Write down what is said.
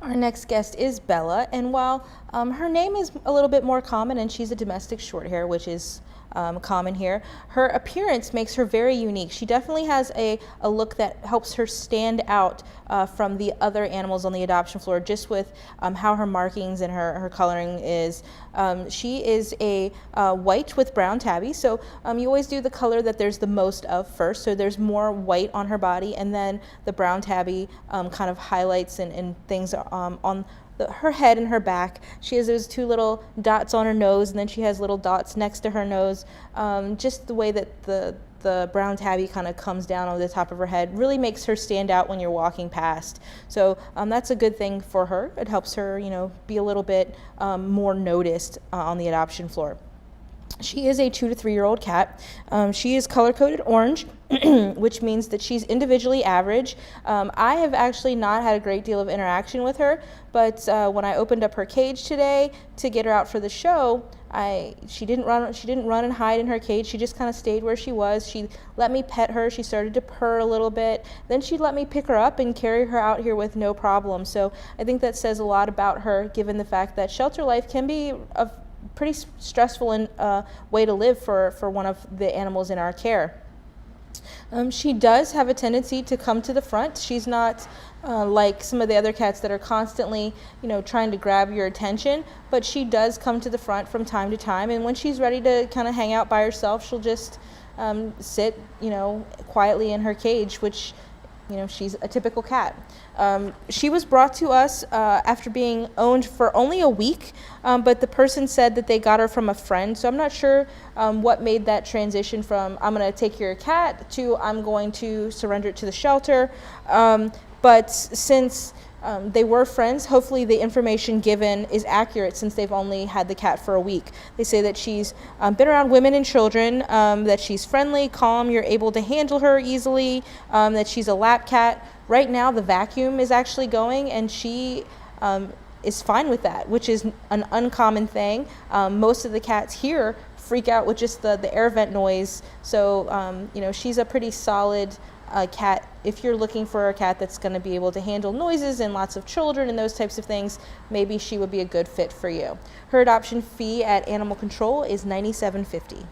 Our next guest is Bella, and while her name is a little bit more common and she's a domestic short hair, which is common here, her appearance makes her very unique. She definitely has a look that helps her stand out from the other animals on the adoption floor, just with how her markings and her coloring is. She is a white with brown tabby, so you always do the color that there's the most of first, so there's more white on her body, and then the brown tabby kind of highlights and things on her head and her back. She has those two little dots on her nose, and then she has little dots next to her nose. Just the way that the brown tabby kind of comes down over the top of her head really makes her stand out when you're walking past. So that's a good thing for her. It helps her, be a little bit more noticed on the adoption floor. She is a 2 to 3 year old cat. She is color-coded orange, which means that she's individually average. I have actually not had a great deal of interaction with her, but when I opened up her cage today to get her out for the show, she didn't run and hide in her cage. She just kind of stayed where she was. She let me pet her. She started to purr a little bit. Then she let me pick her up and carry her out here with no problem. So I think that says a lot about her, given the fact that shelter life can be a pretty stressful way to live for one of the animals in our care. She does have a tendency to come to the front. She's not like some of the other cats that are constantly, trying to grab your attention, but she does come to the front from time to time, and when she's ready to kind of hang out by herself, she'll just sit, quietly in her cage, which she's a typical cat. She was brought to us after being owned for only a week, but the person said that they got her from a friend. So I'm not sure what made that transition from I'm going to take your cat to I'm going to surrender it to the shelter. But since they were friends, hopefully the information given is accurate since they've only had the cat for a week. They say that she's been around women and children, that she's friendly, calm, you're able to handle her easily, that she's a lap cat. Right now the vacuum is actually going, and she is fine with that, which is an uncommon thing. Most of the cats here freak out with just the air vent noise. So, she's a pretty solid cat. If you're looking for a cat that's going to be able to handle noises and lots of children and those types of things, maybe she would be a good fit for you. Her adoption fee at Animal Control is $97.50.